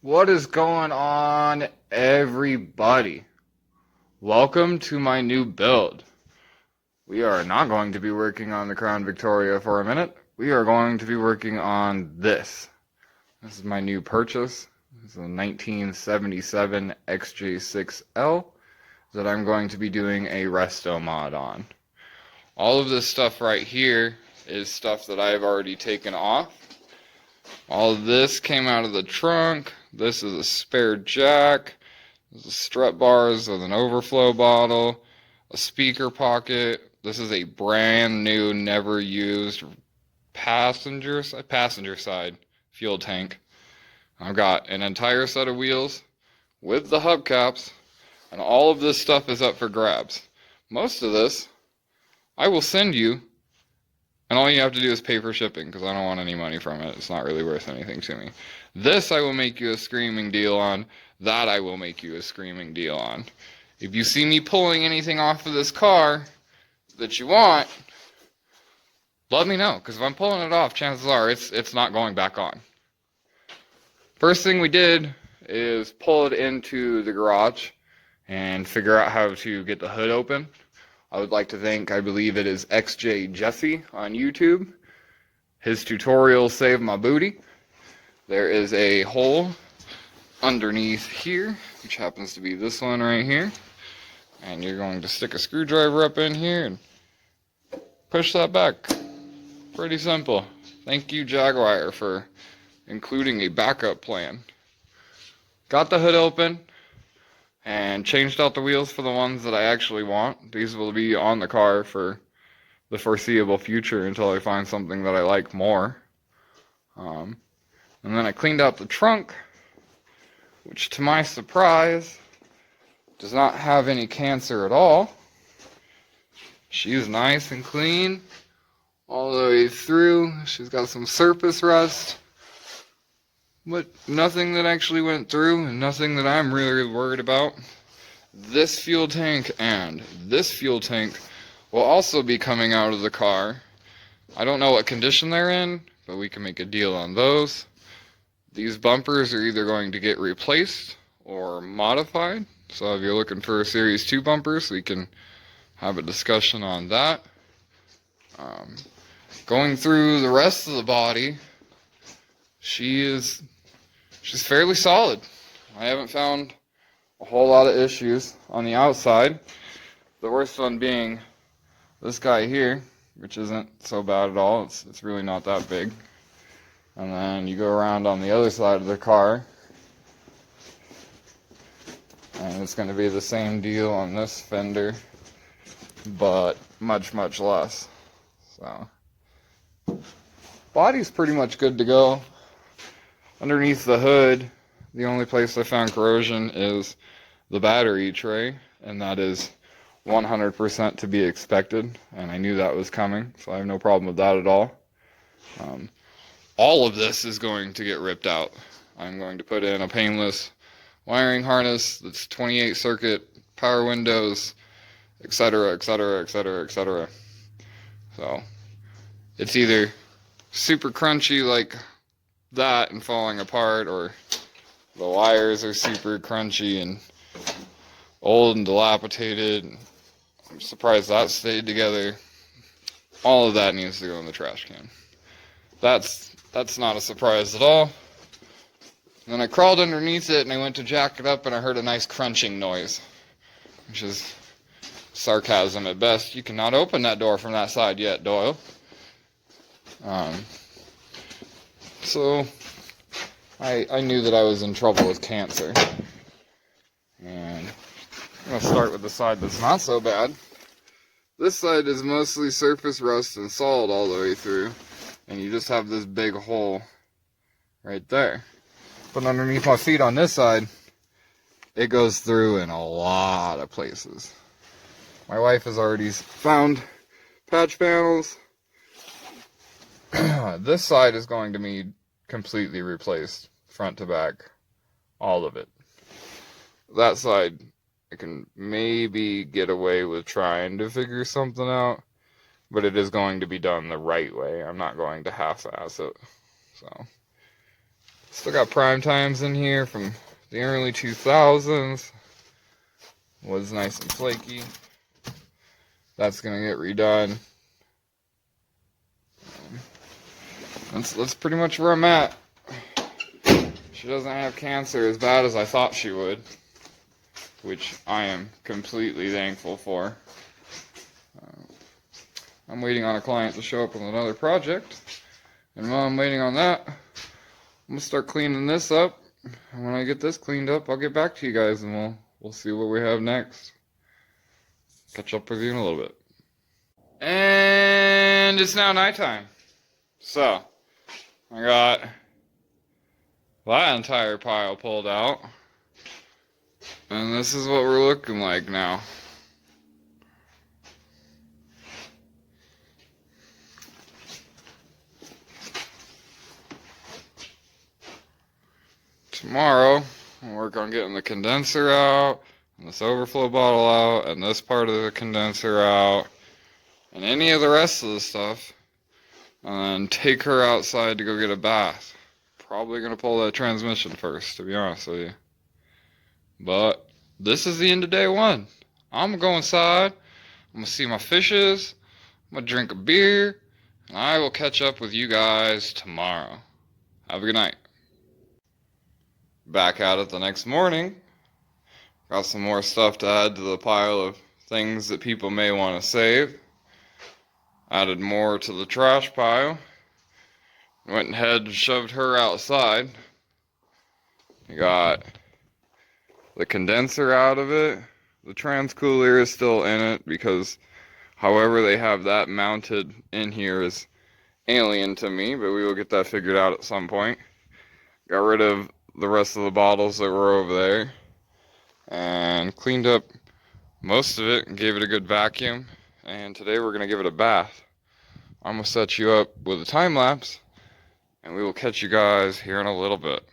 What is going on, everybody? Welcome to my new build. We are not going to be working on the Crown Victoria for a minute. We are going to be working on this. This is my new purchase. This is a 1977 XJ6L that I'm going to be doing a Restomod on. All of this stuff right here is stuff that I've already taken off. All of this came out of the trunk. This is a spare jack. This is strut bars with an overflow bottle, a speaker pocket. This is a brand new, never used passenger side fuel tank. I've got an entire set of wheels with the hubcaps, and all of this stuff is up for grabs. Most of this I will send you, and all you have to do is pay for shipping, because I don't want any money from it. It's not really worth anything to me. This I will make you a screaming deal on. That I will make you a screaming deal on. If you see me pulling anything off of this car that you want, let me know, because if I'm pulling it off, chances are it's not going back on. First thing we did is pull it into the garage and figure out how to get the hood open. I would like to thank, I believe it is XJ6 on YouTube. His tutorial saved my booty. There is a hole underneath here, which happens to be this one right here. And you're going to stick a screwdriver up in here and push that back. Pretty simple. Thank you, Jaguar, for including a backup plan. Got the hood open and changed out the wheels for the ones that I actually want. These will be on the car for the foreseeable future until I find something that I like more. And then I cleaned out the trunk, which to my surprise does not have any cancer at all. She's nice and clean all the way through. She's got some surface rust, but nothing that actually went through, and nothing that I'm really worried about. This fuel tank and this fuel tank will also be coming out of the car. I don't know what condition they're in, but we can make a deal on those. These bumpers are either going to get replaced or modified. So if you're looking for a Series 2 bumpers, we can have a discussion on that. Going through the rest of the body, she's fairly solid. I haven't found a whole lot of issues on the outside. The worst one being this guy here, which isn't so bad at all. It's really not that big. And then you go around on the other side of the car, and it's going to be the same deal on this fender, but much, much less. So, body's pretty much good to go. Underneath the hood, the only place I found corrosion is the battery tray, and that is 100% to be expected, and I knew that was coming, so I have no problem with that at all. All of this is going to get ripped out. I'm going to put in a painless wiring harness that's 28 circuit, power windows, etc., etc., etc., etc. So, it's either super crunchy like that and falling apart, or the wires are super crunchy and old and dilapidated. I'm surprised that stayed together. All of that needs to go in the trash can. That's not a surprise at all. Then I crawled underneath it and I went to jack it up and I heard a nice crunching noise, which is sarcasm at best. You cannot open that door from that side yet, Doyle. So I knew that I was in trouble with cancer. And I'm going to start with the side that's not so bad. This side is mostly surface rust and solid all the way through. And you just have this big hole right there. But underneath my feet on this side, it goes through in a lot of places. My wife has already found patch panels. This side is going to need completely replaced, front to back, all of it. That side, I can maybe get away with trying to figure something out, but it is going to be done the right way. I'm not going to half-ass it. So, Still got prime times in here from the early 2000s. Was nice and flaky. That's gonna get redone. That's pretty much where I'm at. She doesn't have cancer as bad as I thought she would, which I am completely thankful for. I'm waiting on a client to show up with another project, and while I'm waiting on that, I'm gonna start cleaning this up. And when I get this cleaned up, I'll get back to you guys, and we'll see what we have next. Catch up with you in a little bit. And it's now nighttime. So, I got that entire pile pulled out. And this is what we're looking like now. Tomorrow, I'll work on getting the condenser out, and this overflow bottle out, and this part of the condenser out, and any of the rest of the stuff, and then take her outside to go get a bath. Probably gonna pull that transmission first, to be honest with you. But this is the end of day one. I'm gonna go inside, I'm gonna see my fishes, I'm gonna drink a beer, and I will catch up with you guys tomorrow. Have a good night. Back at it the next morning. Got some more stuff to add to the pile of things that people may want to save. Added more to the trash pile. Went ahead and shoved her outside. You got the condenser out of it. The transcooler is still in it because however they have that mounted in here is alien to me, but we will get that figured out at some point. Got rid of the rest of the bottles that were over there and cleaned up most of it and gave it a good vacuum, and today we're going to give it a bath. I'm going to set you up with a time lapse and we will catch you guys here in a little bit.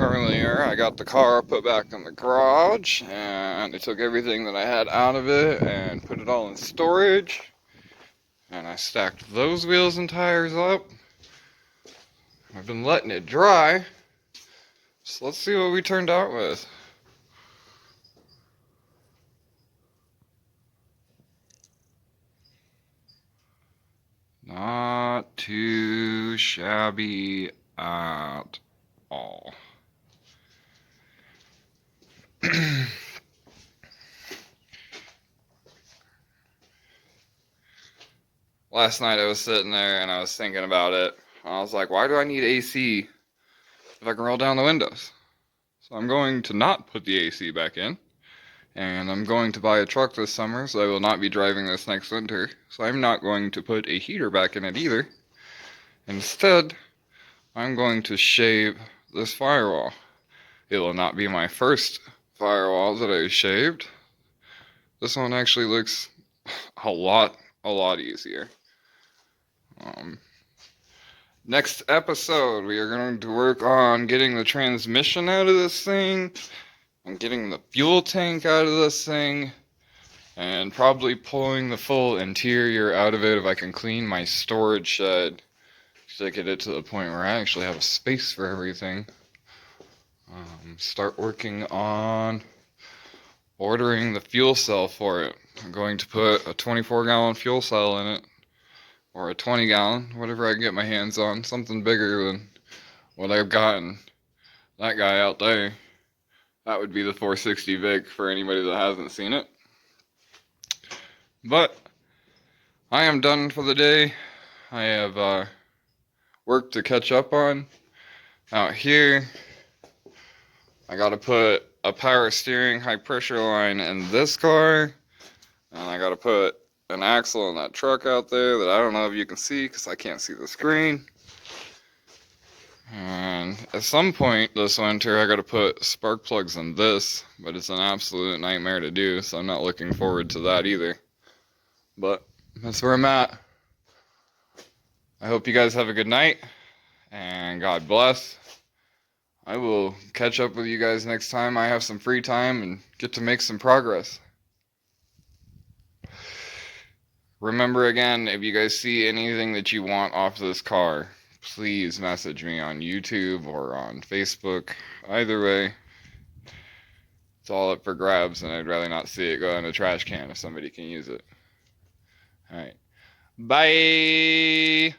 Earlier, I got the car put back in the garage, and I took everything that I had out of it and put it all in storage, and I stacked those wheels and tires up. I've been letting it dry, so let's see what we turned out with. Not too shabby at all. Last night I was sitting there and I was thinking about it. I was like, why do I need AC if I can roll down the windows? So I'm going to not put the AC back in. And I'm going to buy a truck this summer, so I will not be driving this next winter. So I'm not going to put a heater back in it either. Instead, I'm going to shave this firewall. It will not be my first firewall that I shaved. This one actually looks a lot easier. Next episode, we are going to work on getting the transmission out of this thing, and getting the fuel tank out of this thing, and probably pulling the full interior out of it if I can clean my storage shed. To get it to the point where I actually have a space for everything. Start working on ordering the fuel cell for it. I'm going to put a 24-gallon fuel cell in it, or a 20-gallon, whatever I can get my hands on, something bigger than what I've gotten that guy out there. That would be the 460 Vic for anybody that hasn't seen it. But I am done for the day. I have work to catch up on. Out here, I gotta put a power steering high pressure line in this car, and I gotta put an axle in that truck out there that I don't know if you can see because I can't see the screen. And at some point this winter I gotta put spark plugs in this, but it's an absolute nightmare to do, so I'm not looking forward to that either. But that's where I'm at. I hope you guys have a good night, and God bless. I will catch up with you guys next time I have some free time and get to make some progress. Remember again, if you guys see anything that you want off this car, please message me on YouTube or on Facebook. Either way, it's all up for grabs, and I'd rather not see it go in a trash can if somebody can use it. Alright. Bye!